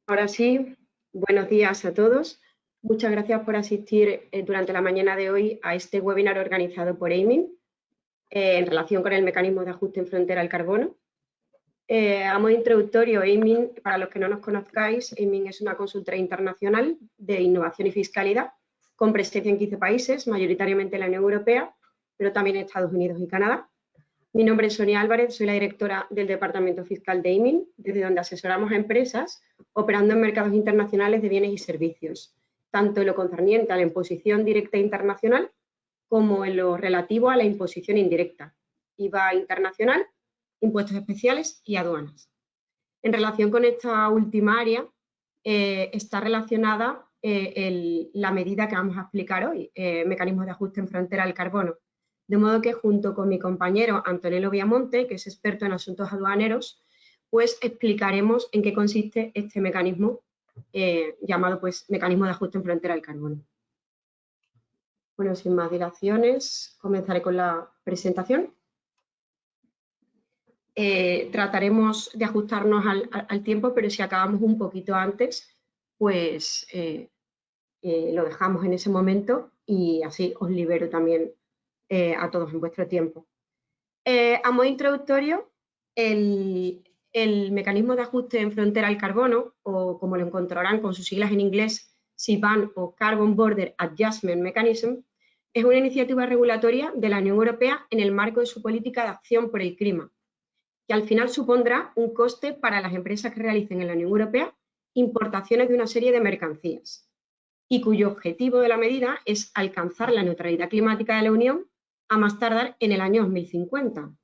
Ahora sí, buenos días a todos. Muchas gracias por asistir durante la mañana de hoy a este webinar organizado por Aiming en relación con el mecanismo de ajuste en frontera al carbono. A modo introductorio, Aiming, para los que no nos conozcáis, Aiming es una consultora internacional de innovación y fiscalidad con presencia en 15 países, mayoritariamente en la Unión Europea, pero también en Estados Unidos y Canadá. Mi nombre es Sonia Álvarez, soy la directora del Departamento Fiscal de Aiming, desde donde asesoramos a empresas operando en mercados internacionales de bienes y servicios, tanto en lo concerniente a la imposición directa internacional como en lo relativo a la imposición indirecta, IVA internacional, impuestos especiales y aduanas. En relación con esta última área, está relacionada la medida que vamos a explicar hoy, mecanismos de ajuste en frontera al carbono. De modo que junto con mi compañero Antonello Viamonte, que es experto en asuntos aduaneros, pues explicaremos en qué consiste este mecanismo llamado pues mecanismo de ajuste en frontera al carbono. Bueno, sin más dilaciones, comenzaré con la presentación. Trataremos de ajustarnos al tiempo, pero si acabamos un poquito antes, pues lo dejamos en ese momento y así os libero también a todos en vuestro tiempo. A modo introductorio, el mecanismo de ajuste en frontera al carbono, o como lo encontrarán con sus siglas en inglés, CBAM o Carbon Border Adjustment Mechanism, es una iniciativa regulatoria de la Unión Europea en el marco de su política de acción por el clima, que al final supondrá un coste para las empresas que realicen en la Unión Europea importaciones de una serie de mercancías y cuyo objetivo de la medida es alcanzar la neutralidad climática de la Unión a más tardar en el año 2050,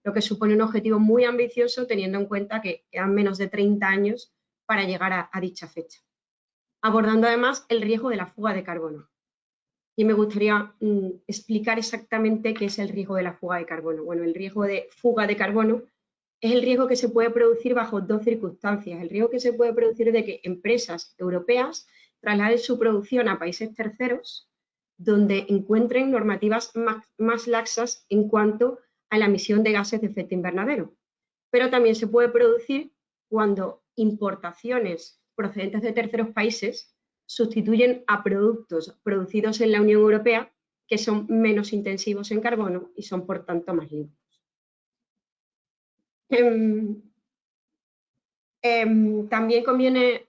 lo que supone un objetivo muy ambicioso teniendo en cuenta que quedan menos de 30 años para llegar a dicha fecha, abordando además el riesgo de la fuga de carbono. Y me gustaría explicar exactamente qué es el riesgo de la fuga de carbono. Bueno, el riesgo de fuga de carbono es el riesgo que se puede producir bajo dos circunstancias. El riesgo que se puede producir de que empresas europeas trasladen su producción a países terceros donde encuentren normativas más laxas en cuanto a la emisión de gases de efecto invernadero. Pero también se puede producir cuando importaciones procedentes de terceros países sustituyen a productos producidos en la Unión Europea que son menos intensivos en carbono y son por tanto más limpios. También conviene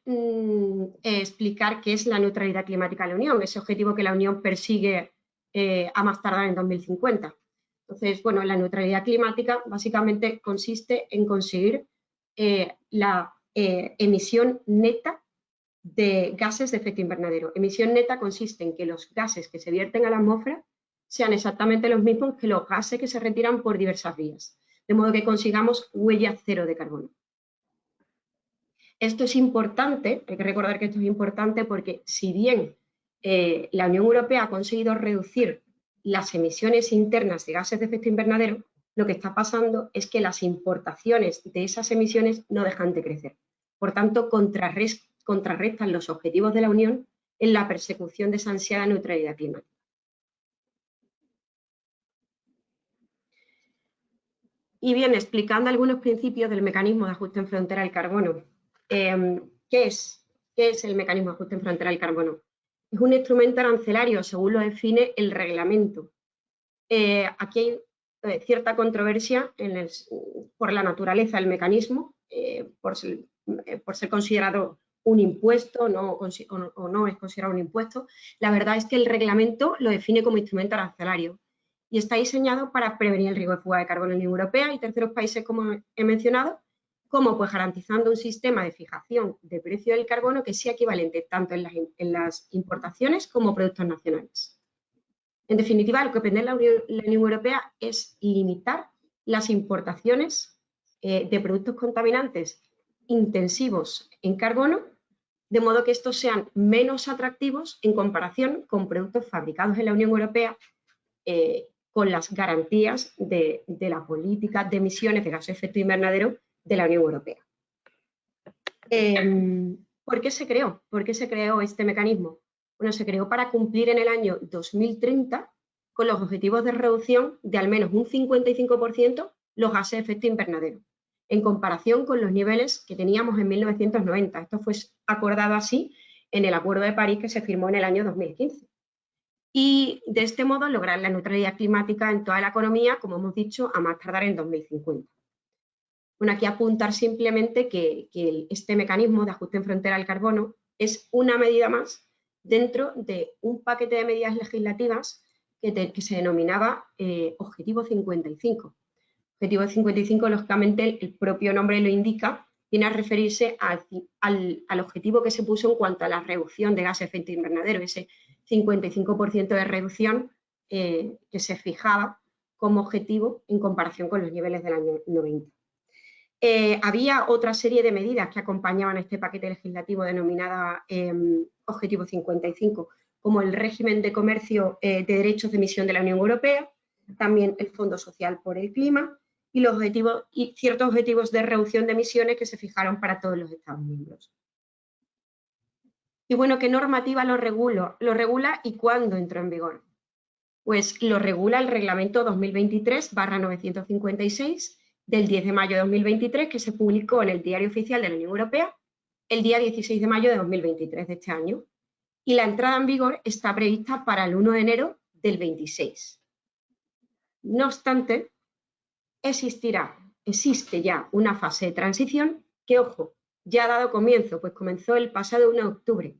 explicar qué es la neutralidad climática de la Unión, ese objetivo que la Unión persigue a más tardar en 2050. Entonces, bueno, la neutralidad climática básicamente consiste en conseguir la emisión neta de gases de efecto invernadero. Emisión neta consiste en que los gases que se vierten a la atmósfera sean exactamente los mismos que los gases que se retiran por diversas vías, de modo que consigamos huella cero de carbono. Esto es importante, hay que recordar que esto es importante porque si bien la Unión Europea ha conseguido reducir las emisiones internas de gases de efecto invernadero, lo que está pasando es que las importaciones de esas emisiones no dejan de crecer. Por tanto, contrarrestan los objetivos de la Unión en la persecución de esa ansiada neutralidad climática. Y bien, explicando algunos principios del mecanismo de ajuste en frontera al carbono. ¿Qué es el mecanismo de ajuste en frontera al carbono? Es un instrumento arancelario, según lo define el reglamento. Aquí hay cierta controversia por la naturaleza del mecanismo, por ser considerado un impuesto o no es considerado un impuesto. La verdad es que el reglamento lo define como instrumento arancelario y está diseñado para prevenir el riesgo de fuga de carbono en la Unión Europea y terceros países, como he mencionado, como pues garantizando un sistema de fijación de precio del carbono que sea equivalente tanto en las importaciones como productos nacionales. En definitiva, lo que pretende la Unión Europea es limitar las importaciones de productos contaminantes intensivos en carbono, de modo que estos sean menos atractivos en comparación con productos fabricados en la Unión Europea con las garantías de la política de emisiones de gases de efecto invernadero de la Unión Europea. ¿Por qué se creó? ¿Por qué se creó este mecanismo? Bueno, se creó para cumplir en el año 2030 con los objetivos de reducción de al menos un 55% los gases de efecto invernadero. en comparación con los niveles que teníamos en 1990. Esto fue acordado así en el Acuerdo de París que se firmó en el año 2015. Y de este modo lograr la neutralidad climática en toda la economía, como hemos dicho, a más tardar en 2050. Bueno, aquí apuntar simplemente que este mecanismo de ajuste en frontera al carbono es una medida más dentro de un paquete de medidas legislativas que se denominaba Objetivo 55. Objetivo 55, lógicamente, el propio nombre lo indica, viene a referirse al objetivo que se puso en cuanto a la reducción de gases de efecto invernadero, ese 55% de reducción que se fijaba como objetivo en comparación con los niveles del año 90. Había otra serie de medidas que acompañaban este paquete legislativo denominada Objetivo 55, como el régimen de comercio de derechos de emisión de la Unión Europea, también el Fondo Social por el Clima y ciertos objetivos de reducción de emisiones que se fijaron para todos los Estados miembros. Y bueno, ¿qué normativa lo regula y cuándo entró en vigor? Pues lo regula el Reglamento 2023/956 del 10 de mayo de 2023, que se publicó en el Diario Oficial de la Unión Europea el día 16 de mayo de 2023 de este año. Y la entrada en vigor está prevista para el 1 de enero del 26. No obstante, existe ya una fase de transición que, ojo, ya ha dado comienzo, pues comenzó el pasado 1 de octubre,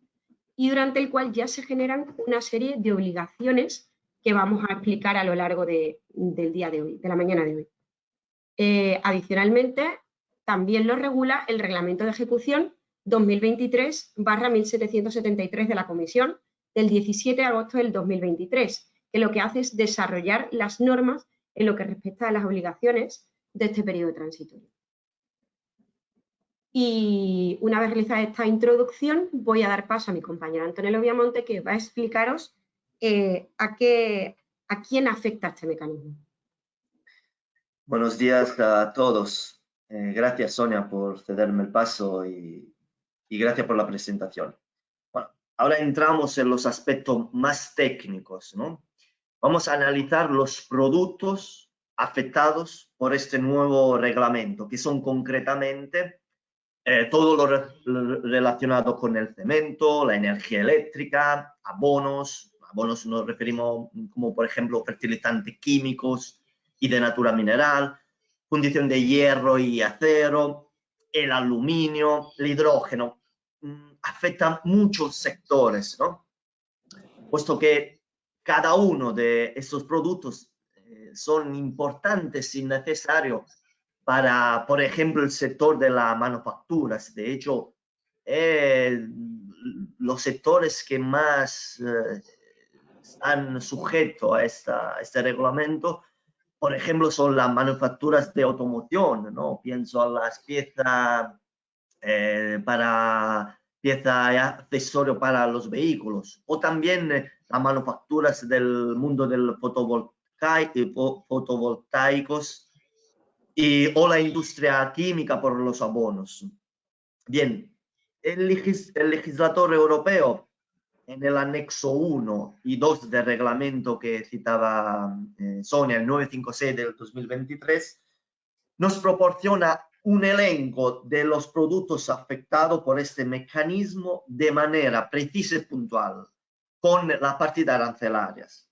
y durante el cual ya se generan una serie de obligaciones que vamos a explicar a lo largo del día de hoy, de la mañana de hoy. Adicionalmente, también lo regula el Reglamento de Ejecución 2023/1773 de la Comisión del 17 de agosto del 2023, que lo que hace es desarrollar las normas en lo que respecta a las obligaciones de este periodo transitorio. Y una vez realizada esta introducción, voy a dar paso a mi compañera Antonella Viamonte, que va a explicaros a quién afecta este mecanismo. Buenos días a todos. Gracias, Sonia, por cederme el paso y gracias por la presentación. Bueno, ahora entramos en los aspectos más técnicos, ¿no? Vamos a analizar los productos afectados por este nuevo reglamento, que son concretamente todo lo relacionado con el cemento, la energía eléctrica, abonos nos referimos como, por ejemplo, fertilizantes químicos y de natura mineral, fundición de hierro y acero, el aluminio, el hidrógeno. Afectan muchos sectores, ¿no? Puesto que cada uno de estos productos son importantes y necesarios para, por ejemplo, el sector de las manufacturas. De hecho, los sectores que más están sujetos a este reglamento, por ejemplo, son las manufacturas de automoción, ¿no? Pienso a las piezas piezas y accesorios para los vehículos, o también las manufacturas del mundo del fotovoltaicos o la industria química por los abonos. Bien, el legislador europeo, en el anexo 1 y 2 del reglamento que citaba Sonia, el 956 del 2023, nos proporciona un elenco de los productos afectados por este mecanismo de manera precisa y puntual, con las partidas arancelarias.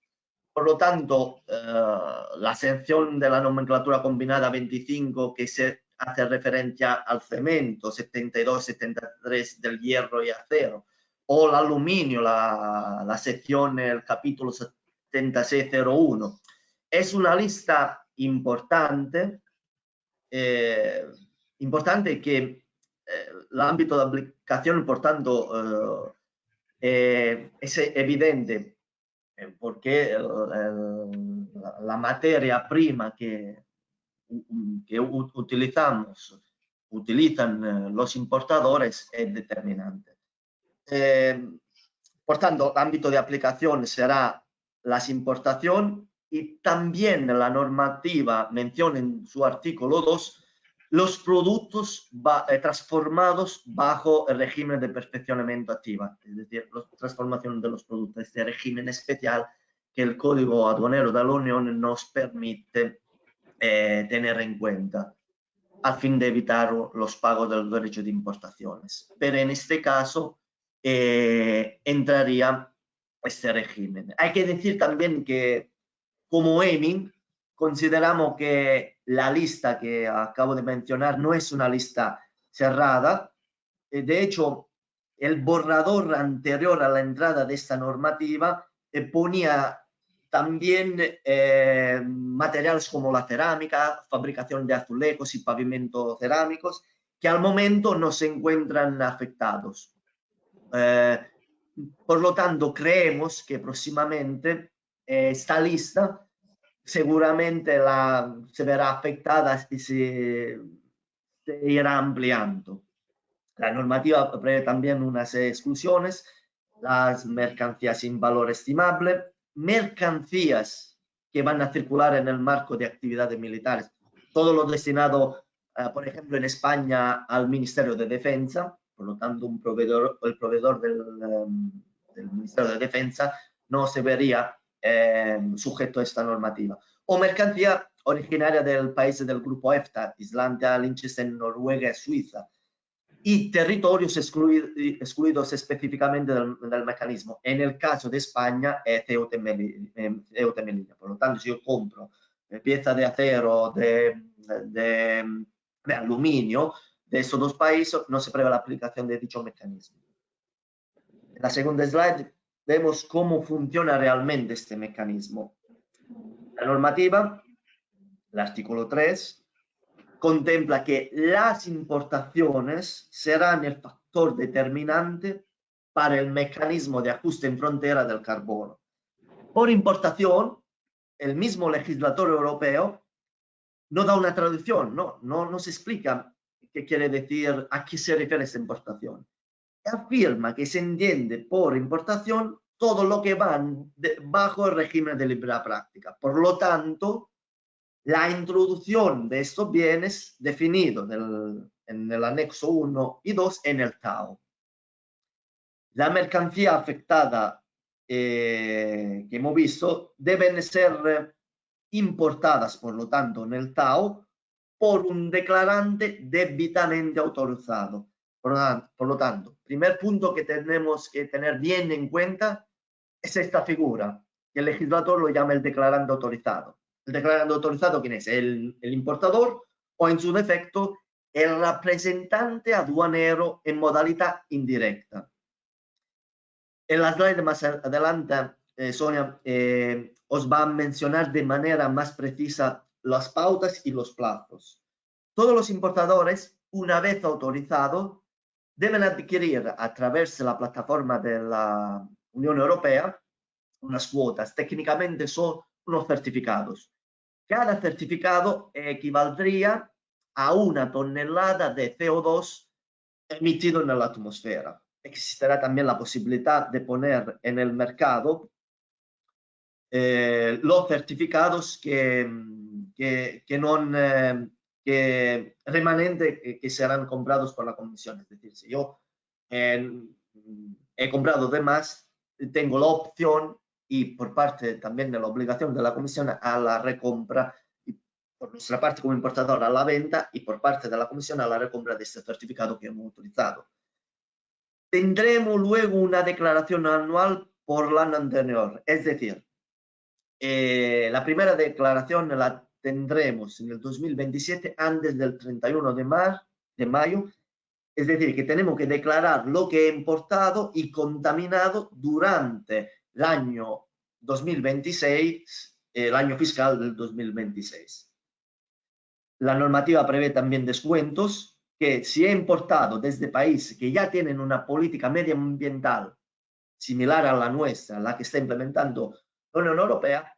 Por lo tanto, la sección de la nomenclatura combinada 25, que se hace referencia al cemento, 72-73 del hierro y acero, o el aluminio, la sección, el capítulo 7601, es una lista importante que el ámbito de aplicación, por tanto, es evidente porque la materia prima que utilizan los importadores es determinante. Por tanto, el ámbito de aplicación será las importaciones, y también la normativa menciona en su artículo 2 los productos transformados bajo el régimen de perfeccionamiento activa, es decir, la transformación de los productos, este régimen especial que el Código Aduanero de la Unión nos permite tener en cuenta. al fin de evitar los pagos de los derechos de importaciones. Pero en este caso entraría este régimen. Hay que decir también que como EMI consideramos que la lista que acabo de mencionar no es una lista cerrada. De hecho, el borrador anterior a la entrada de esta normativa ponía también materiales como la cerámica, fabricación de azulejos y pavimentos cerámicos, que al momento no se encuentran afectados. Por lo tanto, creemos que próximamente esta lista seguramente se verá afectada y se irá ampliando. La normativa prevé también unas exclusiones, las mercancías sin valor estimable, mercancías que van a circular en el marco de actividades militares, todo lo destinado, por ejemplo, en España al Ministerio de Defensa, por lo tanto, el proveedor del Ministerio de Defensa no se vería sujeto a esta normativa. O mercancía originaria del país del grupo EFTA, Islandia, Liechtenstein, Noruega y Suiza, y territorios excluidos específicamente del mecanismo. En el caso de España, Ceuta y Melilla. Por lo tanto, si yo compro piezas de acero, de aluminio de estos dos países, no se prevé la aplicación de dicho mecanismo. En la segunda slide vemos cómo funciona realmente este mecanismo. La normativa, el artículo 3, contempla que las importaciones serán el factor determinante para el mecanismo de ajuste en frontera del carbono. Por importación, el mismo legislador europeo no da una traducción, no se explica qué quiere decir, a qué se refiere esta importación. Afirma que se entiende por importación todo lo que va bajo el régimen de libre práctica. Por lo tanto, la introducción de estos bienes definidos en el anexo 1 y 2 en el TAO. La mercancía afectada que hemos visto deben ser importadas, por lo tanto, en el TAO por un declarante debidamente autorizado. Por lo tanto, primer punto que tenemos que tener bien en cuenta es esta figura, que el legislador lo llama el declarante autorizado. El declarante autorizado, ¿quién es? El importador o, en su defecto, el representante aduanero en modalidad indirecta. En la slide más adelante, Sonia os va a mencionar de manera más precisa las pautas y los plazos. Todos los importadores, una vez autorizados, deben adquirir a través de la plataforma de la Unión Europea unas cuotas. Técnicamente son unos certificados. Cada certificado equivaldría a 1 tonelada de CO2 emitido en la atmósfera. Existirá también la posibilidad de poner en el mercado los certificados que remanentes que serán comprados por la Comisión. Es decir, si yo he comprado de más, tengo la opción y por parte también de la obligación de la Comisión a la recompra, y por nuestra parte como importador a la venta y por parte de la Comisión a la recompra de este certificado que hemos utilizado. Tendremos luego una declaración anual por el año anterior, es decir, la primera declaración la tendremos en el 2027 antes del 31 de mayo, es decir, que tenemos que declarar lo que he importado y contaminado durante el año 2026, el año fiscal del 2026. La normativa prevé también descuentos que si he importado desde países que ya tienen una política medioambiental similar a la nuestra, la que está implementando la Unión Europea,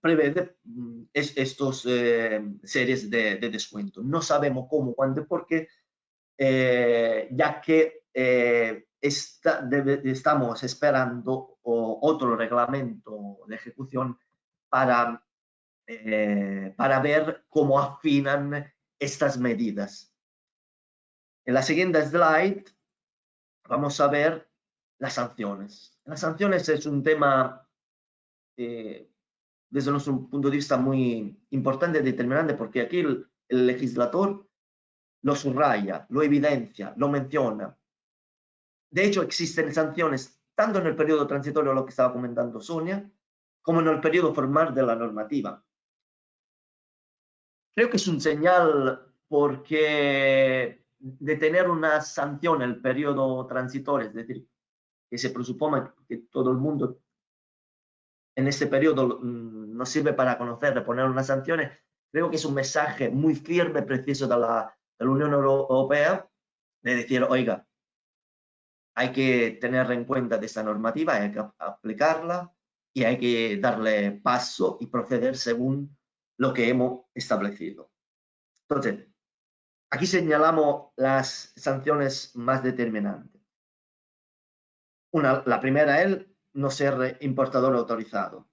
prevé estos series de descuento. No sabemos cómo, cuándo y por qué, ya que estamos esperando otro reglamento de ejecución para ver cómo afinan estas medidas. En la siguiente slide vamos a ver las sanciones. Las sanciones es un tema desde nuestro punto de vista muy importante y determinante, porque aquí el legislador lo subraya, lo evidencia, lo menciona. De hecho, existen sanciones tanto en el periodo transitorio, lo que estaba comentando Sonia, como en el periodo formal de la normativa. Creo que es un señal porque de tener una sanción en el periodo transitorio, es decir, que se presupone que todo el mundo en este periodo nos sirve para conocer, de poner unas sanciones, creo que es un mensaje muy firme, preciso de la Unión Europea, de decir, oiga, hay que tener en cuenta de esta normativa, hay que aplicarla y hay que darle paso y proceder según lo que hemos establecido. Entonces, aquí señalamos las sanciones más determinantes. La primera es no ser importador autorizado.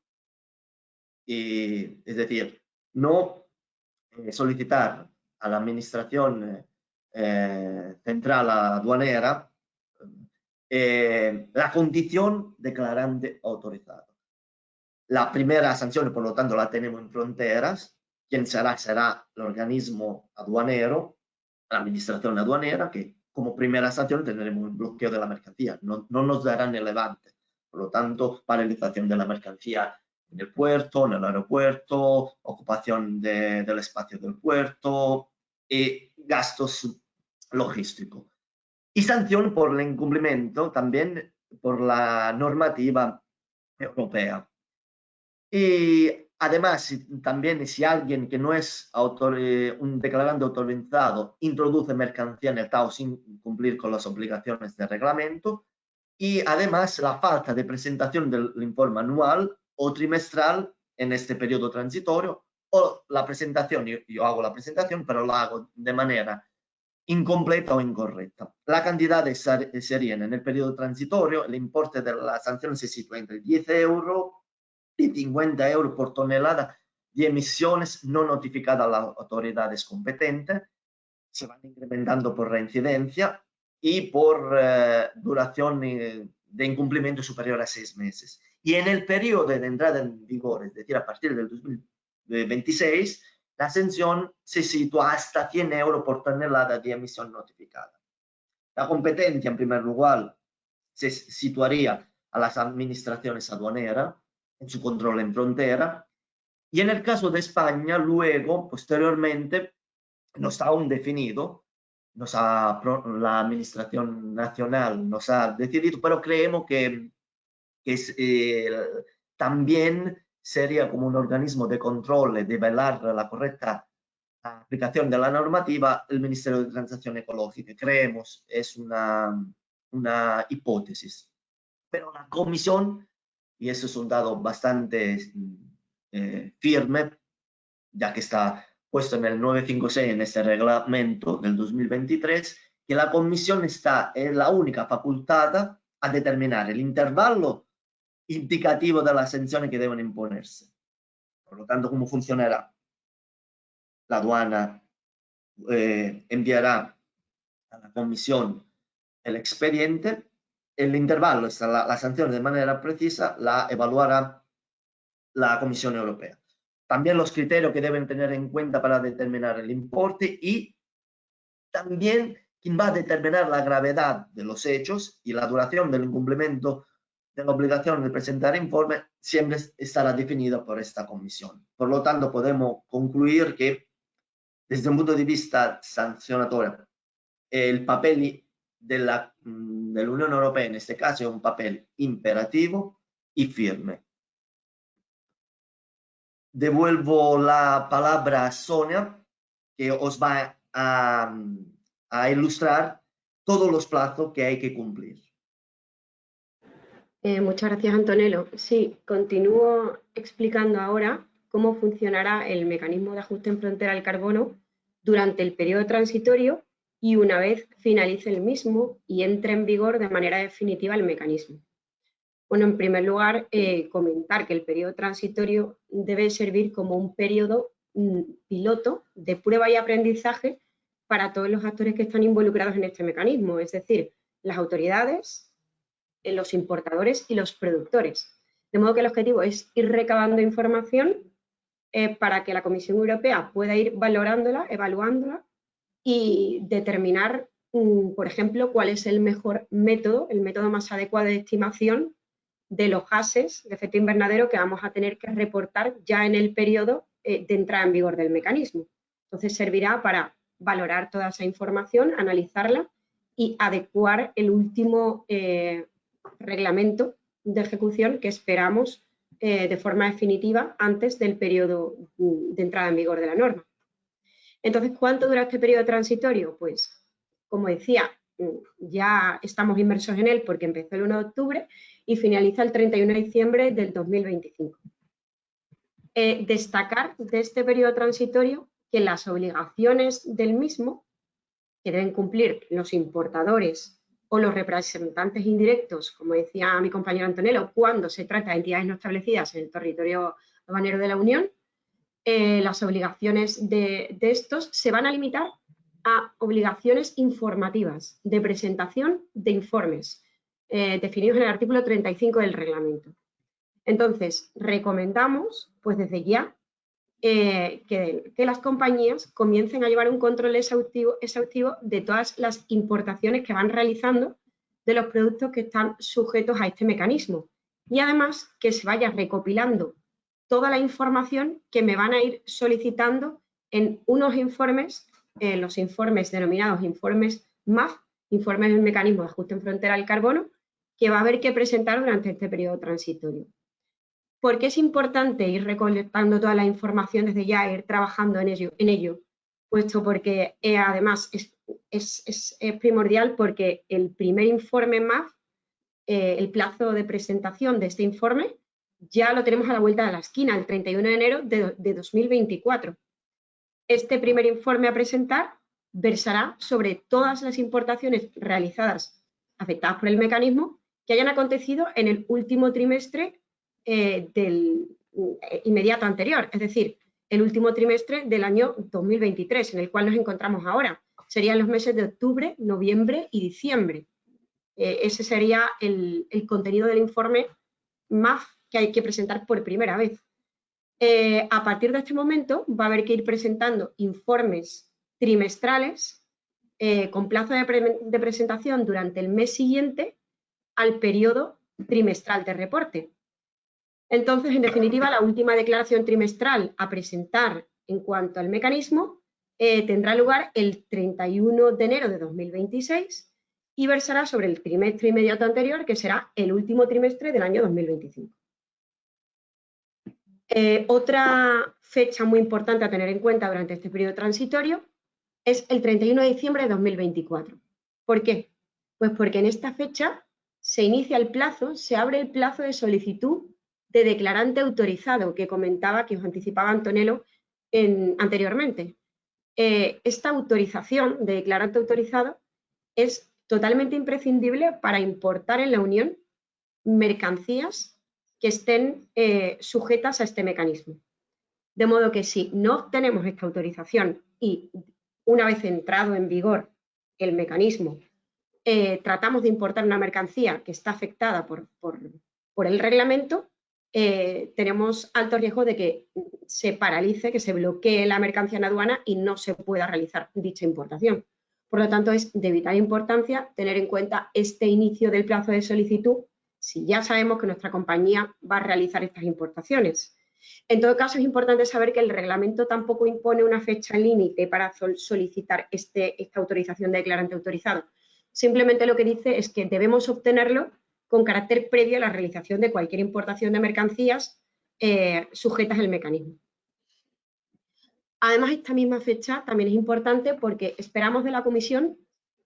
Es decir, no solicitar a la Administración Central Aduanera la condición declarante autorizado. La primera sanción, por lo tanto, la tenemos en fronteras. ¿Quién será? Será el organismo aduanero, la Administración Aduanera, que como primera sanción tendremos el bloqueo de la mercancía. No nos darán el levante. Por lo tanto, paralización de la mercancía en el puerto, en el aeropuerto, ocupación del espacio del puerto y gastos logísticos. Y sanción por el incumplimiento también por la normativa europea. Y además, también si alguien que no es un declarante autorizado introduce mercancía en el TAO sin cumplir con las obligaciones del reglamento, y además la falta de presentación del informe anual o trimestral en este periodo transitorio, o la presentación, yo hago la presentación, pero la hago de manera incompleta o incorrecta. La cantidad serían en el periodo transitorio, el importe de la sanción se sitúa entre 10 euros y 50 euros por tonelada de emisiones no notificadas a las autoridades competentes. Se van incrementando por reincidencia y por duración de incumplimiento superior a 6 meses. Y en el periodo de entrada en vigor, es decir, a partir del 2026, la sanción se sitúa hasta 100 euros por tonelada de emisión notificada. La competencia, en primer lugar, se situaría a las administraciones aduaneras en su control en frontera, y en el caso de España, luego, posteriormente, no está aún definido, la Administración Nacional nos ha decidido, pero creemos que también sería como un organismo de control, de velar la correcta aplicación de la normativa, el Ministerio de Transición Ecológica. Creemos, es una hipótesis. Pero la Comisión, y eso es un dado bastante firme, ya que está puesto en el 956 en este reglamento del 2023, que la Comisión es la única facultada a determinar el intervalo indicativo de las sanciones que deben imponerse. Por lo tanto, ¿cómo funcionará? La aduana enviará a la Comisión el expediente, el intervalo, la sanción de manera precisa, la evaluará la Comisión Europea. También los criterios que deben tener en cuenta para determinar el importe y también quién va a determinar la gravedad de los hechos y la duración del incumplimiento de la obligación de presentar informe siempre estará definida por esta comisión. Por lo tanto, podemos concluir que desde un punto de vista sancionatorio, el papel de la Unión Europea en este caso es un papel imperativo y firme. Devuelvo la palabra a Sonia, que os va a ilustrar todos los plazos que hay que cumplir. Muchas gracias, Antonello. Sí, continúo explicando ahora cómo funcionará el mecanismo de ajuste en frontera al carbono durante el periodo transitorio y una vez finalice el mismo y entre en vigor de manera definitiva el mecanismo. Bueno, en primer lugar, comentar que el periodo transitorio debe servir como un periodo piloto de prueba y aprendizaje para todos los actores que están involucrados en este mecanismo, es decir, las autoridades, los importadores y los productores. De modo que el objetivo es ir recabando información para que la Comisión Europea pueda ir valorándola, evaluándola y determinar, por ejemplo, cuál es el mejor método, el método más adecuado de estimación de los gases de efecto invernadero que vamos a tener que reportar ya en el periodo de entrada en vigor del mecanismo. Entonces servirá para valorar toda esa información, analizarla y adecuar el último reglamento de ejecución que esperamos de forma definitiva antes del periodo de entrada en vigor de la norma. Entonces, ¿cuánto dura este periodo transitorio? Pues, como decía, ya estamos inmersos en él porque empezó el 1 de octubre y finaliza el 31 de diciembre del 2025. Destacar de este periodo transitorio que las obligaciones del mismo que deben cumplir los importadores o los representantes indirectos, como decía mi compañero Antonello, cuando se trata de entidades no establecidas en el territorio aduanero de la Unión, las obligaciones de estos se van a limitar a obligaciones informativas de presentación de informes definidos en el artículo 35 del reglamento. Entonces, recomendamos, pues desde ya, que las compañías comiencen a llevar un control exhaustivo de todas las importaciones que van realizando de los productos que están sujetos a este mecanismo. Y además que se vaya recopilando toda la información que me van a ir solicitando en unos informes, los informes denominados informes MAF, informes del mecanismo de ajuste en frontera al carbono, que va a haber que presentar durante este periodo transitorio. ¿Por qué es importante ir recolectando toda la información desde ya e ir trabajando en ello? Puesto porque además es primordial porque el primer informe MAF, el plazo de presentación de este informe, ya lo tenemos a la vuelta de la esquina, el 31 de enero de 2024. Este primer informe a presentar versará sobre todas las importaciones realizadas afectadas por el mecanismo que hayan acontecido en el último trimestre del inmediato anterior, es decir, el último trimestre del año 2023, en el cual nos encontramos ahora. Serían los meses de octubre, noviembre y diciembre. Ese sería el contenido del informe MAF que hay que presentar por primera vez. A partir de este momento va a haber que ir presentando informes trimestrales con plazo de presentación durante el mes siguiente al periodo trimestral de reporte. Entonces, en definitiva, la última declaración trimestral a presentar en cuanto al mecanismo tendrá lugar el 31 de enero de 2026 y versará sobre el trimestre inmediato anterior, que será el último trimestre del año 2025. Otra fecha muy importante a tener en cuenta durante este periodo transitorio es el 31 de diciembre de 2024. ¿Por qué? Pues porque en esta fecha se inicia el plazo, se abre el plazo de solicitud de declarante autorizado que comentaba, que os anticipaba Antonello anteriormente. Esta autorización de declarante autorizado es totalmente imprescindible para importar en la Unión mercancías que estén sujetas a este mecanismo. De modo que si no obtenemos esta autorización y una vez entrado en vigor el mecanismo, tratamos de importar una mercancía que está afectada por el reglamento, tenemos alto riesgo de que se paralice, que se bloquee la mercancía en aduana y no se pueda realizar dicha importación. Por lo tanto, es de vital importancia tener en cuenta este inicio del plazo de solicitud si ya sabemos que nuestra compañía va a realizar estas importaciones. En todo caso, es importante saber que el reglamento tampoco impone una fecha límite para solicitar esta autorización de declarante autorizado. Simplemente lo que dice es que debemos obtenerlo con carácter previo a la realización de cualquier importación de mercancías sujetas al mecanismo. Además, esta misma fecha también es importante porque esperamos de la Comisión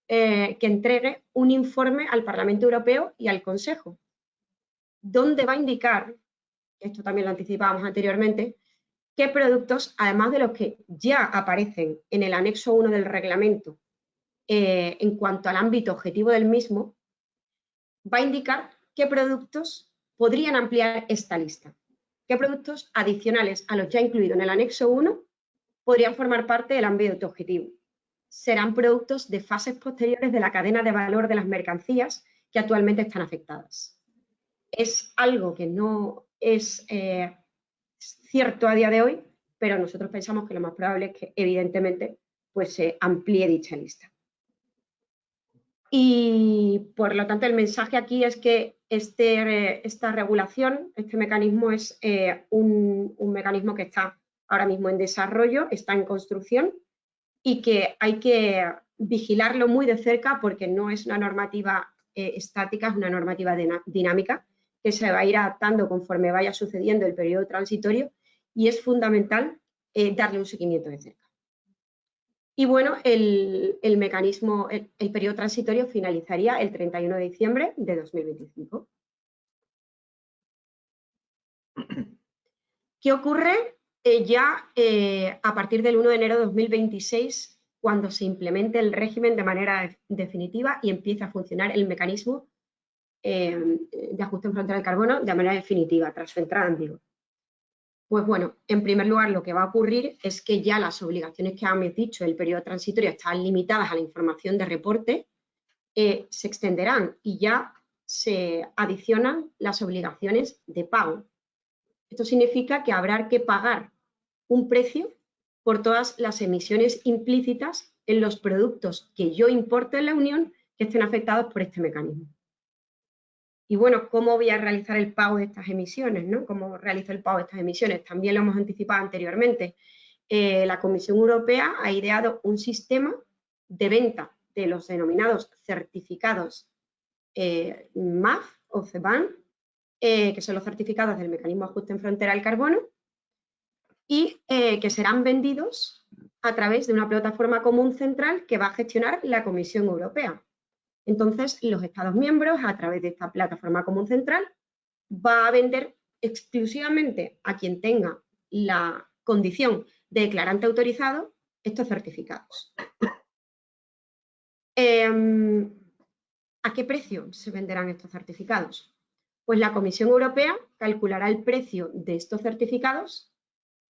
que entregue un informe al Parlamento Europeo y al Consejo, donde va a indicar, esto también lo anticipábamos anteriormente, qué productos, además de los que ya aparecen en el anexo 1 del reglamento en cuanto al ámbito objetivo del mismo, va a indicar qué productos podrían ampliar esta lista, qué productos adicionales a los ya incluidos en el anexo 1 podrían formar parte del ámbito objetivo. Serán productos de fases posteriores de la cadena de valor de las mercancías que actualmente están afectadas. Es algo que no es cierto a día de hoy, pero nosotros pensamos que lo más probable es que, evidentemente, pues se amplíe dicha lista. Y, por lo tanto, el mensaje aquí es que esta regulación, este mecanismo es un mecanismo que está ahora mismo en desarrollo, está en construcción y que hay que vigilarlo muy de cerca porque no es una normativa estática, es una normativa dinámica que se va a ir adaptando conforme vaya sucediendo el periodo transitorio y es fundamental darle un seguimiento de cerca. Y bueno, el mecanismo, el periodo transitorio finalizaría el 31 de diciembre de 2025. ¿Qué ocurre ya a partir del 1 de enero de 2026, cuando se implemente el régimen de manera definitiva y empiece a funcionar el mecanismo de ajuste en frontera del carbono de manera definitiva, tras su entrada en vigor? Pues bueno, en primer lugar, lo que va a ocurrir es que ya las obligaciones que hemos dicho del periodo transitorio están limitadas a la información de reporte, se extenderán y ya se adicionan las obligaciones de pago. Esto significa que habrá que pagar un precio por todas las emisiones implícitas en los productos que yo importe en la Unión que estén afectados por este mecanismo. Y bueno, ¿cómo voy a realizar el pago de estas emisiones, ¿no? ¿Cómo realizo el pago de estas emisiones? También lo hemos anticipado anteriormente. La Comisión Europea ha ideado un sistema de venta de los denominados certificados MAF o CBAM, que son los certificados del mecanismo de ajuste en frontera al carbono, y que serán vendidos a través de una plataforma común central que va a gestionar la Comisión Europea. Entonces, los Estados miembros, a través de esta plataforma común central, va a vender exclusivamente a quien tenga la condición de declarante autorizado estos certificados. ¿A qué precio se venderán estos certificados? Pues la Comisión Europea calculará el precio de estos certificados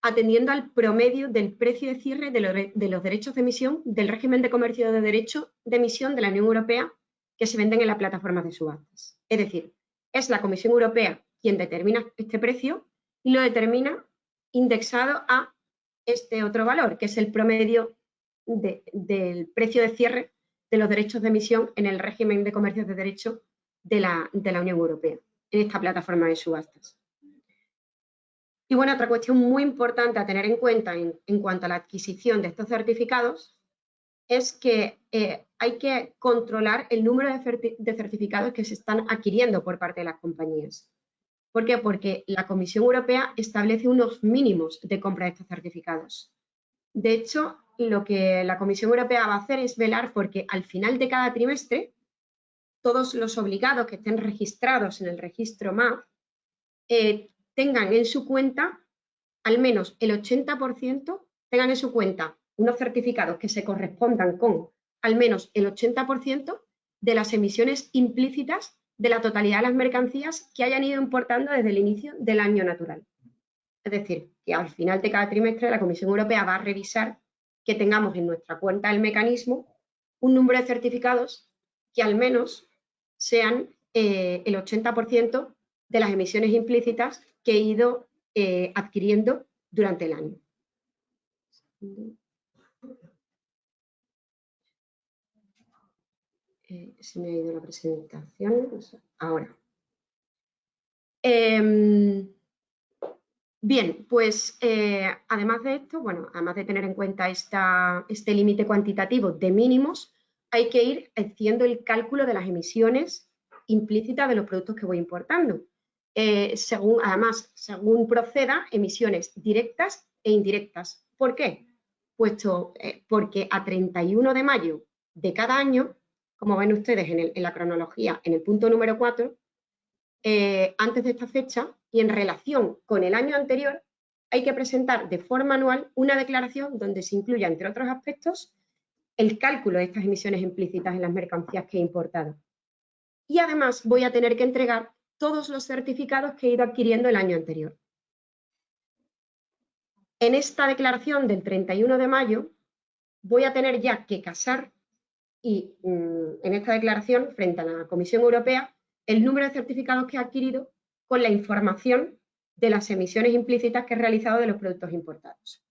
atendiendo al promedio del precio de cierre de los derechos de emisión del régimen de comercio de derechos de emisión de la Unión Europea que se venden en las plataformas de subastas. Es decir, es la Comisión Europea quien determina este precio y lo determina indexado a este otro valor, que es el promedio del precio de cierre de los derechos de emisión en el régimen de comercio de derechos de la Unión Europea, en esta plataforma de subastas. Y bueno, otra cuestión muy importante a tener en cuenta en cuanto a la adquisición de estos certificados es que hay que controlar el número de certificados que se están adquiriendo por parte de las compañías. ¿Por qué? Porque la Comisión Europea establece unos mínimos de compra de estos certificados. De hecho, lo que la Comisión Europea va a hacer es velar porque al final de cada trimestre todos los obligados que estén registrados en el registro MAF tengan en su cuenta al menos el 80%, tengan en su cuenta unos certificados que se correspondan con al menos el 80% de las emisiones implícitas de la totalidad de las mercancías que hayan ido importando desde el inicio del año natural. Es decir, que al final de cada trimestre la Comisión Europea va a revisar que tengamos en nuestra cuenta del mecanismo un número de certificados que al menos sean el 80% de las emisiones implícitas que he ido adquiriendo durante el año. Se me ha ido la presentación. Ahora. Bien, pues además de esto, bueno, además de tener en cuenta este límite cuantitativo de mínimos, hay que ir haciendo el cálculo de las emisiones implícitas de los productos que voy importando. Según proceda, emisiones directas e indirectas. ¿Por qué? Puesto porque a 31 de mayo de cada año, como ven ustedes en la cronología, en el punto número 4, antes de esta fecha y en relación con el año anterior, hay que presentar de forma anual una declaración donde se incluya, entre otros aspectos, el cálculo de estas emisiones implícitas en las mercancías que he importado. Y además voy a tener que entregar todos los certificados que he ido adquiriendo el año anterior. En esta declaración del 31 de mayo voy a tener ya que casar y en esta declaración frente a la Comisión Europea el número de certificados que he adquirido con la información de las emisiones implícitas que he realizado de los productos importados.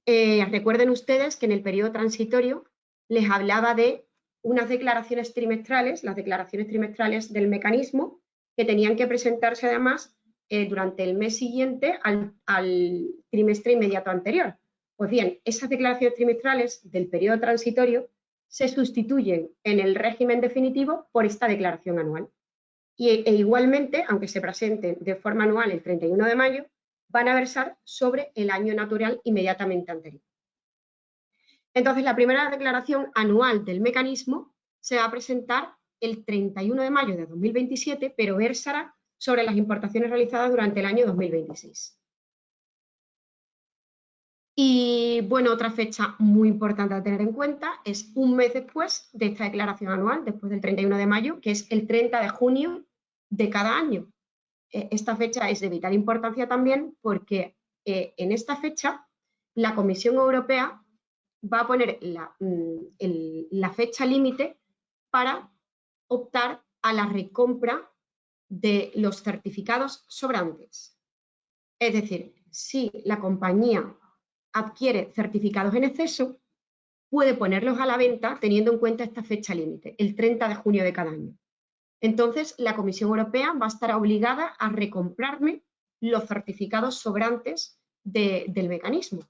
Recuerden ustedes que en el periodo transitorio les hablaba de unas declaraciones trimestrales, las declaraciones trimestrales del mecanismo, que tenían que presentarse además durante el mes siguiente al trimestre inmediato anterior. Pues bien, esas declaraciones trimestrales del periodo transitorio se sustituyen en el régimen definitivo por esta declaración anual. E igualmente, aunque se presenten de forma anual el 31 de mayo, van a versar sobre el año natural inmediatamente anterior. Entonces, la primera declaración anual del mecanismo se va a presentar el 31 de mayo de 2027, pero versará sobre las importaciones realizadas durante el año 2026. Y bueno, otra fecha muy importante a tener en cuenta es un mes después de esta declaración anual, después del 31 de mayo, que es el 30 de junio de cada año. Esta fecha es de vital importancia también porque en esta fecha la Comisión Europea va a poner la fecha límite para optar a la recompra de los certificados sobrantes. Es decir, si la compañía adquiere certificados en exceso, puede ponerlos a la venta teniendo en cuenta esta fecha límite, el 30 de junio de cada año. Entonces, la Comisión Europea va a estar obligada a recomprarme los certificados sobrantes del mecanismo.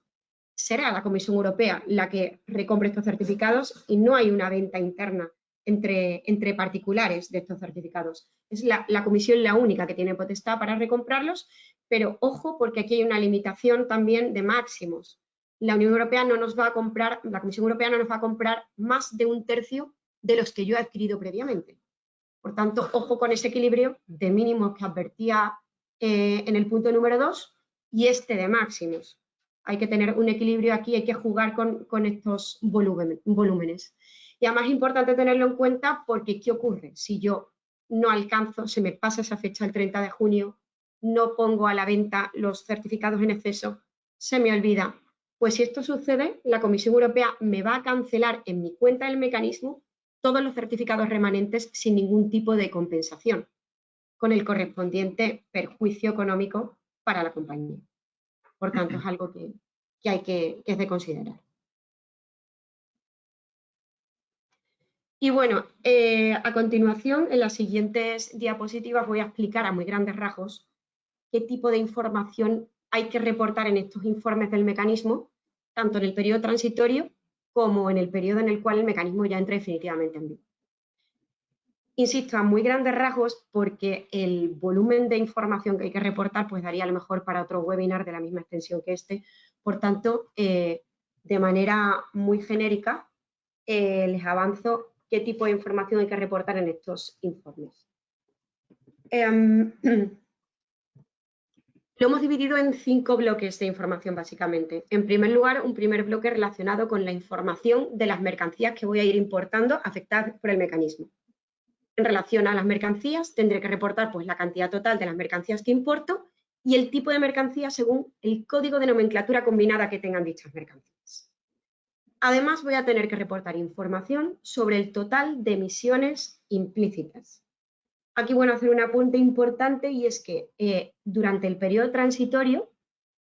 Será la Comisión Europea la que recompre estos certificados y no hay una venta interna entre particulares de estos certificados. Es la Comisión la única que tiene potestad para recomprarlos, pero ojo porque aquí hay una limitación también de máximos. La Unión Europea no nos va a comprar, la Comisión Europea no nos va a comprar más de 1/3 de los que yo he adquirido previamente. Por tanto, ojo con ese equilibrio de mínimos que advertía en el punto número 2 y este de máximos. Hay que tener un equilibrio aquí, hay que jugar con estos volúmenes. Y además es importante tenerlo en cuenta porque ¿qué ocurre? Si yo no alcanzo, se me pasa esa fecha el 30 de junio, no pongo a la venta los certificados en exceso, se me olvida. Pues si esto sucede, la Comisión Europea me va a cancelar en mi cuenta del mecanismo todos los certificados remanentes sin ningún tipo de compensación, con el correspondiente perjuicio económico para la compañía. Por tanto, es algo que es de considerar. Y bueno, a continuación, en las siguientes diapositivas voy a explicar a muy grandes rasgos qué tipo de información hay que reportar en estos informes del mecanismo, tanto en el periodo transitorio como en el periodo en el cual el mecanismo ya entra definitivamente en vigor. Insisto, a muy grandes rasgos, porque el volumen de información que hay que reportar pues daría a lo mejor para otro webinar de la misma extensión que este. Por tanto, de manera muy genérica, les avanzo qué tipo de información hay que reportar en estos informes. Lo hemos dividido en 5 bloques de información, básicamente. En primer lugar, un primer bloque relacionado con la información de las mercancías que voy a ir importando afectadas por el mecanismo. En relación a las mercancías, tendré que reportar pues, la cantidad total de las mercancías que importo y el tipo de mercancía según el código de nomenclatura combinada que tengan dichas mercancías. Además, voy a tener que reportar información sobre el total de emisiones implícitas. Aquí voy a hacer un apunte importante y es que durante el periodo transitorio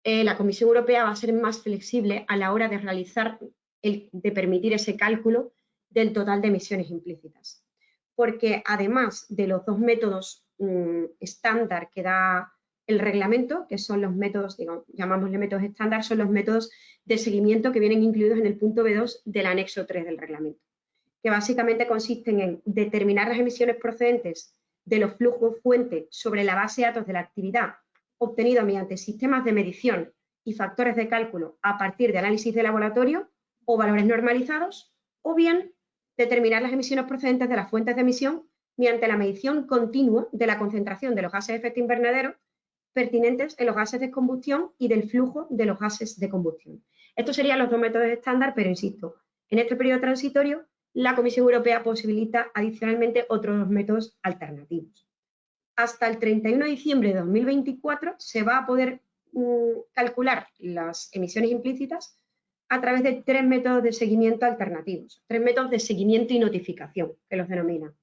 la Comisión Europea va a ser más flexible a la hora de realizar, de permitir ese cálculo del total de emisiones implícitas. Porque además de los 2 métodos estándar que da el reglamento, que son los métodos, digamos, llamámosle métodos estándar, son los métodos de seguimiento que vienen incluidos en el punto B2 del anexo 3 del reglamento, que básicamente consisten en determinar las emisiones procedentes de los flujos fuente sobre la base de datos de la actividad obtenido mediante sistemas de medición y factores de cálculo a partir de análisis de laboratorio o valores normalizados, o bien determinar las emisiones procedentes de las fuentes de emisión mediante la medición continua de la concentración de los gases de efecto invernadero pertinentes en los gases de combustión y del flujo de los gases de combustión. Estos serían los 2 métodos estándar, pero insisto, en este periodo transitorio la Comisión Europea posibilita adicionalmente otros 2 métodos alternativos. Hasta el 31 de diciembre de 2024 se va a poder calcular las emisiones implícitas a través de 3 métodos de seguimiento alternativos, 3 métodos de seguimiento y notificación, que los denominan.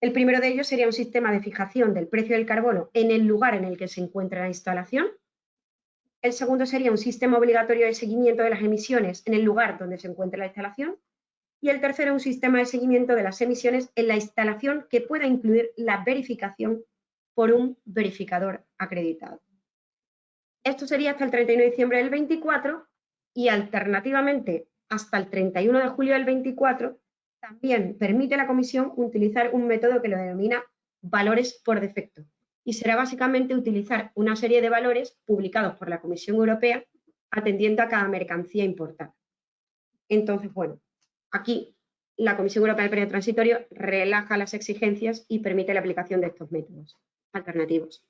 El primero de ellos sería un sistema de fijación del precio del carbono en el lugar en el que se encuentra la instalación. El segundo sería un sistema obligatorio de seguimiento de las emisiones en el lugar donde se encuentra la instalación. Y el tercero, un sistema de seguimiento de las emisiones en la instalación que pueda incluir la verificación por un verificador acreditado. Esto sería hasta el 31 de diciembre del 24 y alternativamente hasta el 31 de julio del 24 también permite a la Comisión utilizar un método que lo denomina valores por defecto y será básicamente utilizar una serie de valores publicados por la Comisión Europea atendiendo a cada mercancía importada. Entonces, bueno, aquí la Comisión Europea del Periodo Transitorio relaja las exigencias y permite la aplicación de estos métodos alternativos.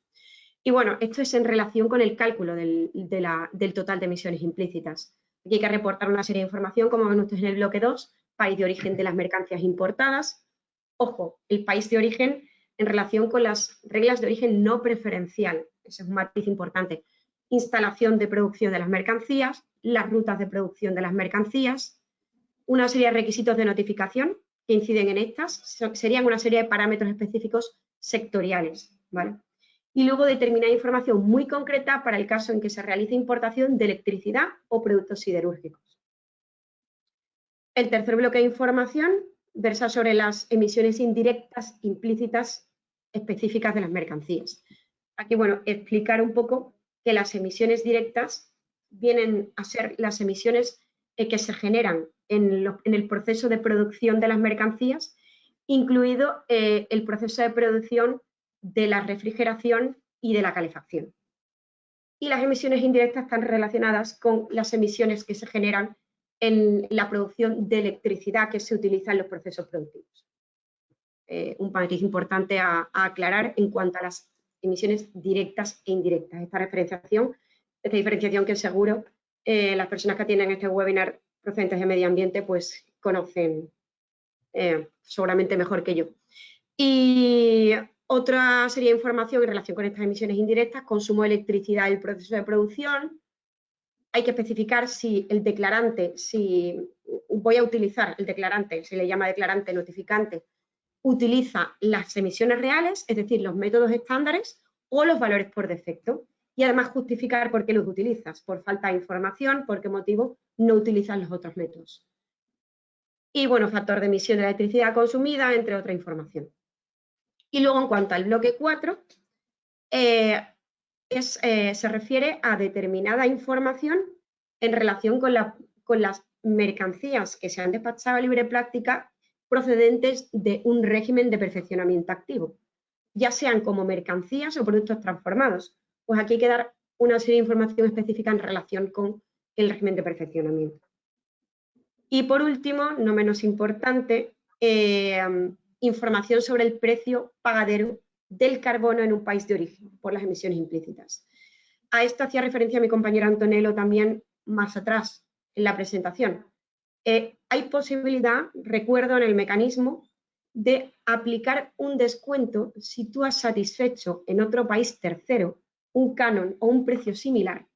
Y bueno, esto es en relación con el cálculo del total de emisiones implícitas. Aquí hay que reportar una serie de información, como ven ustedes en el bloque 2, país de origen de las mercancías importadas. Ojo, el país de origen en relación con las reglas de origen no preferencial. Ese es un matiz importante. Instalación de producción de las mercancías, las rutas de producción de las mercancías, una serie de requisitos de notificación que inciden en estas, serían una serie de parámetros específicos sectoriales, ¿vale? Y luego determinar información muy concreta para el caso en que se realice importación de electricidad o productos siderúrgicos. El tercer bloque de información versa sobre las emisiones indirectas implícitas específicas de las mercancías. Aquí, bueno, explicar un poco que las emisiones directas vienen a ser las emisiones que se generan en el proceso de producción de las mercancías, incluido el proceso de producción de la refrigeración y de la calefacción. Y las emisiones indirectas están relacionadas con las emisiones que se generan en la producción de electricidad que se utiliza en los procesos productivos. Un matiz importante a aclarar en cuanto a las emisiones directas e indirectas. Esta diferenciación que seguro las personas que atienden este webinar procedentes de medio ambiente pues conocen seguramente mejor que yo. Y otra serie de información en relación con estas emisiones indirectas: consumo de electricidad en el proceso de producción. Hay que especificar si el declarante, si voy a utilizar el declarante, se le llama declarante notificante, utiliza las emisiones reales, es decir, los métodos estándares o los valores por defecto. Y además justificar por qué los utilizas, por falta de información, por qué motivo no utilizas los otros métodos. Y bueno, factor de emisión de electricidad consumida, entre otra información. Y luego, en cuanto al bloque 4, se refiere a determinada información en relación con las mercancías que se han despachado a libre práctica procedentes de un régimen de perfeccionamiento activo, ya sean como mercancías o productos transformados. Pues aquí hay que dar una serie de información específica en relación con el régimen de perfeccionamiento. Y por último, no menos importante, información sobre el precio pagadero del carbono en un país de origen por las emisiones implícitas. A esto hacía referencia mi compañero Antonello también más atrás en la presentación. Hay posibilidad, recuerdo, en el mecanismo de aplicar un descuento si tú has satisfecho en otro país tercero un canon o un precio similar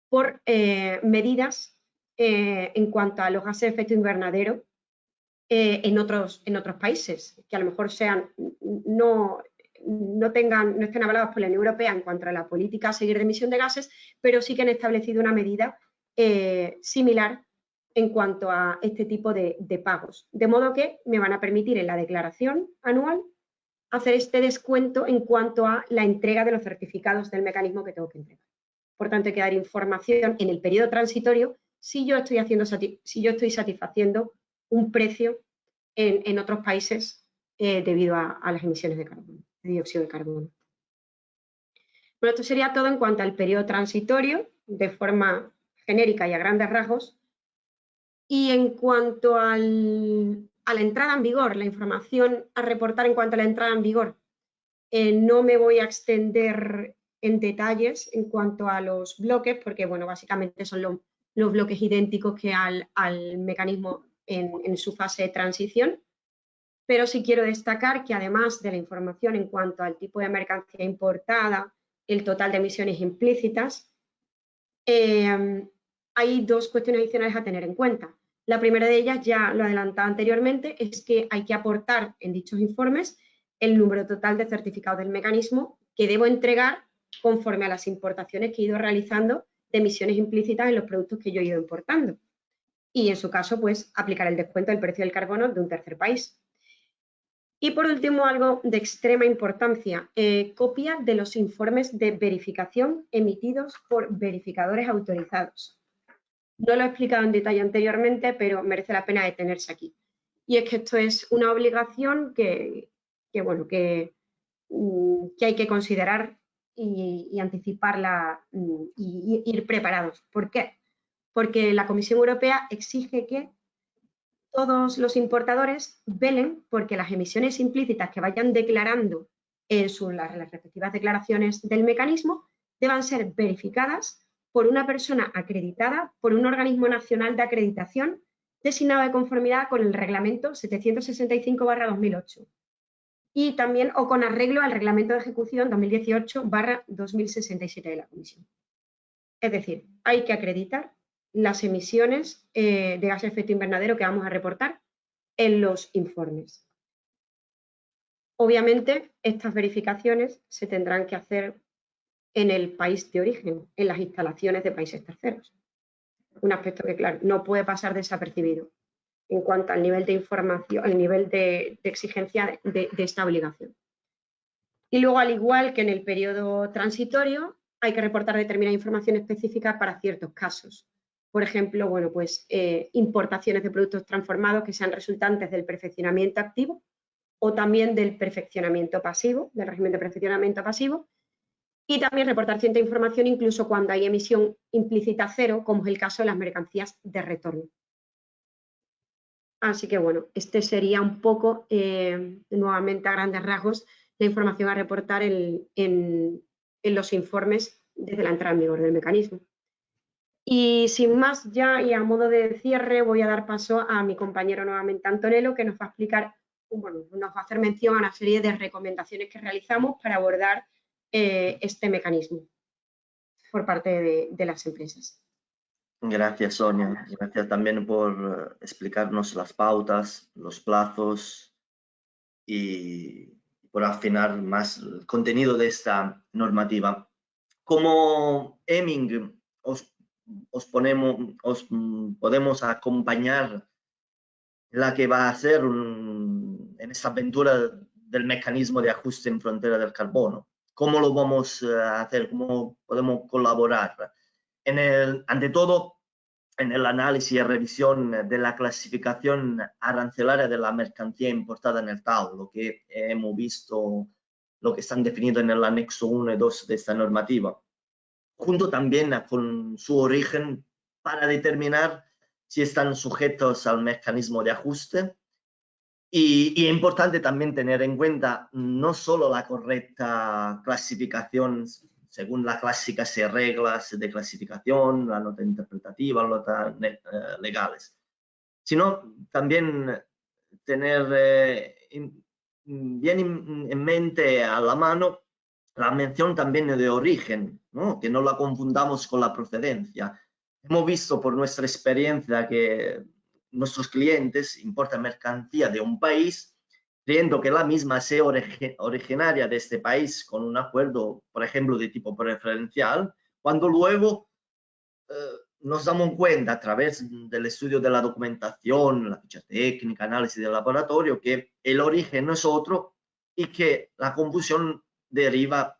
por medidas en cuanto a los gases de efecto invernadero en otros países, que a lo mejor no estén avalados por la Unión Europea en cuanto a la política a seguir de emisión de gases, pero sí que han establecido una medida similar en cuanto a este tipo de pagos. De modo que me van a permitir en la declaración anual hacer este descuento en cuanto a la entrega de los certificados del mecanismo que tengo que entregar. Por tanto, hay que dar información en el periodo transitorio si yo estoy satisfaciendo un precio en otros países debido a las emisiones de carbono, de dióxido de carbono. Bueno, esto sería todo en cuanto al periodo transitorio, de forma genérica y a grandes rasgos. Y en cuanto a la entrada en vigor, la información a reportar en cuanto a la entrada en vigor, no me voy a extender en detalles en cuanto a los bloques, porque bueno, básicamente son los bloques idénticos que al mecanismo en su fase de transición. Pero sí quiero destacar que además de la información en cuanto al tipo de mercancía importada, el total de emisiones implícitas, hay dos cuestiones adicionales a tener en cuenta. La primera de ellas, ya lo adelantaba anteriormente, es que hay que aportar en dichos informes el número total de certificados del mecanismo que debo entregar conforme a las importaciones que he ido realizando de emisiones implícitas en los productos que yo he ido importando. Y en su caso, pues, aplicar el descuento del precio del carbono de un tercer país. Y por último, algo de extrema importancia, copia de los informes de verificación emitidos por verificadores autorizados. No lo he explicado en detalle anteriormente, pero merece la pena detenerse aquí. Y es que esto es una obligación que hay que considerar y anticiparla y ir preparados. ¿Por qué? Porque la Comisión Europea exige que todos los importadores velen porque las emisiones implícitas que vayan declarando en las respectivas declaraciones del mecanismo deban ser verificadas por una persona acreditada por un organismo nacional de acreditación designado de conformidad con el reglamento 765/2008 y también o con arreglo al reglamento de ejecución 2018/2067 de la Comisión. Es decir, hay que acreditar las emisiones de gas de efecto invernadero que vamos a reportar en los informes. Obviamente, estas verificaciones se tendrán que hacer en el país de origen, en las instalaciones de países terceros. Un aspecto que, claro, no puede pasar desapercibido en cuanto al nivel de información, al nivel de exigencia de esta obligación. Y luego, al igual que en el periodo transitorio, hay que reportar determinada información específica para ciertos casos. Por ejemplo, bueno, pues importaciones de productos transformados que sean resultantes del perfeccionamiento activo o también del perfeccionamiento pasivo, del régimen de perfeccionamiento pasivo, y también reportar cierta información incluso cuando hay emisión implícita cero, como es el caso de las mercancías de retorno. Así que bueno, este sería un poco, nuevamente a grandes rasgos, la información a reportar en los informes desde la entrada en vigor del mecanismo. Y sin más ya y a modo de cierre voy a dar paso a mi compañero nuevamente Antonello, que nos va a explicar, bueno, nos va a hacer mención a una serie de recomendaciones que realizamos para abordar este mecanismo por parte de las empresas. Gracias, Sonia. Gracias también por explicarnos las pautas, los plazos y por afinar más el contenido de esta normativa. Como EMING, os podemos acompañar la que va a ser en esta aventura del mecanismo de ajuste en frontera del carbono. ¿Cómo lo vamos a hacer? ¿Cómo podemos colaborar? Ante todo, en el análisis y revisión de la clasificación arancelaria de la mercancía importada en el TAU, lo que hemos visto, lo que están definidos en el anexo 1 y 2 de esta normativa, junto también con su origen para determinar si están sujetos al mecanismo de ajuste. Y es importante también tener en cuenta no solo la correcta clasificación según las clásicas reglas de clasificación, la nota interpretativa, las notas legales, sino también tener bien en mente a la mano la mención también de origen, ¿no? Que no la confundamos con la procedencia. Hemos visto por nuestra experiencia que nuestros clientes importan mercancía de un país creyendo que la misma sea originaria de este país con un acuerdo, por ejemplo, de tipo preferencial, cuando luego nos damos cuenta a través del estudio de la documentación, la ficha técnica, análisis de laboratorio, que el origen no es otro y que la confusión deriva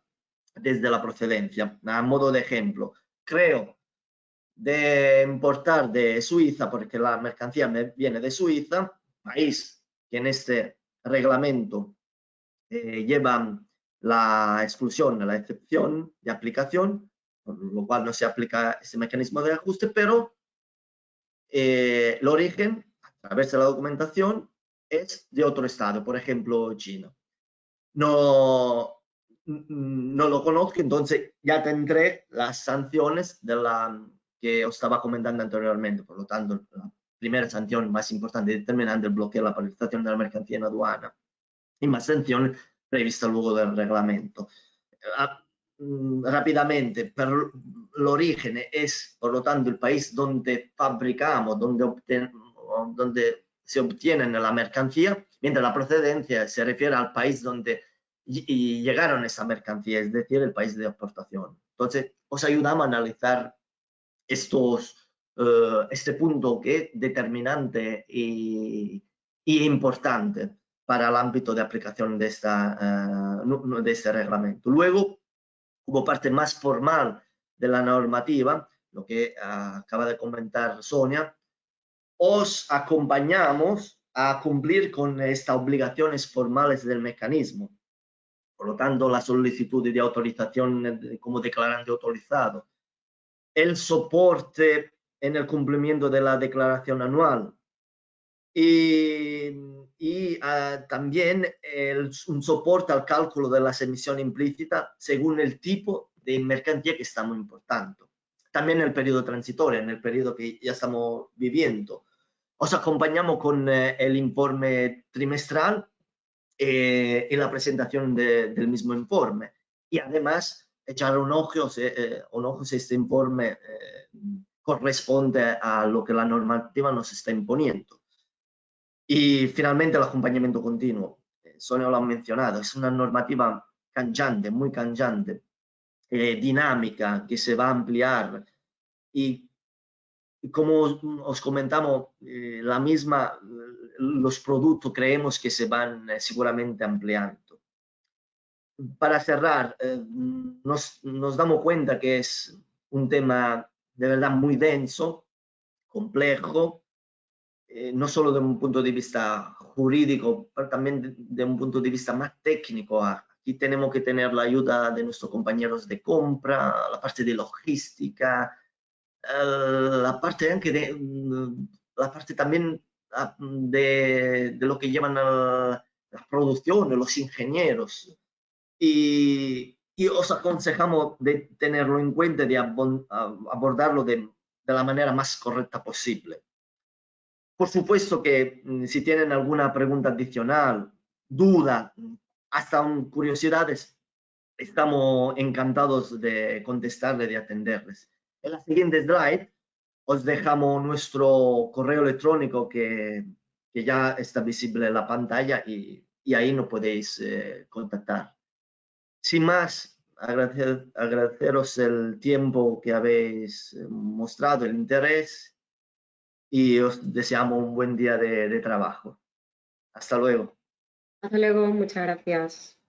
desde la procedencia. A modo de ejemplo, creo de importar de Suiza porque la mercancía me viene de Suiza, país que en este reglamento lleva la exclusión, la excepción de aplicación, por lo cual no se aplica ese mecanismo de ajuste, pero el origen, a través de la documentación, es de otro estado, por ejemplo, China. No lo conozco, entonces ya tendré las sanciones que os estaba comentando anteriormente. Por lo tanto, la primera sanción más importante y determinante es el bloqueo de la paralización de la mercancía en aduana y más sanción prevista luego del reglamento. Rápidamente, pero el origen es, por lo tanto, el país donde fabricamos, donde se obtienen la mercancía, mientras la procedencia se refiere al país donde llegaron esa mercancía, es decir, el país de exportación. Entonces, os ayudamos a analizar este punto que es determinante y importante para el ámbito de aplicación de este reglamento. Luego, como parte más formal de la normativa, lo que acaba de comentar Sonia, os acompañamos a cumplir con estas obligaciones formales del mecanismo. Por lo tanto, la solicitud de autorización como declarante autorizado, el soporte en el cumplimiento de la declaración anual y también un soporte al cálculo de las emisiones implícitas según el tipo de mercancía que estamos importando. También en el periodo transitorio, en el periodo que ya estamos viviendo. Os acompañamos con el informe trimestral y la presentación del mismo informe. Y además, echar un ojo si este informe corresponde a lo que la normativa nos está imponiendo. Y finalmente el acompañamiento continuo. Sonia lo ha mencionado, es una normativa cambiante, muy cambiante, dinámica, que se va a ampliar. Y como os comentamos, los productos creemos que se van seguramente ampliando. Para cerrar, nos damos cuenta que es un tema de verdad muy denso, complejo, no solo de un punto de vista jurídico, pero también de un punto de vista más técnico. Aquí tenemos que tener la ayuda de nuestros compañeros de compra, la parte de logística, la parte también de lo que llevan a la producción, de los ingenieros. Y os aconsejamos de tenerlo en cuenta, de abordarlo de la manera más correcta posible. Por supuesto que si tienen alguna pregunta adicional, duda, hasta curiosidades, estamos encantados de contestarles, de atenderles. En la siguiente slide os dejamos nuestro correo electrónico que ya está visible en la pantalla y ahí nos podéis contactar. Sin más, agradeceros el tiempo que habéis mostrado, el interés, y os deseamos un buen día de trabajo. Hasta luego. Hasta luego, muchas gracias.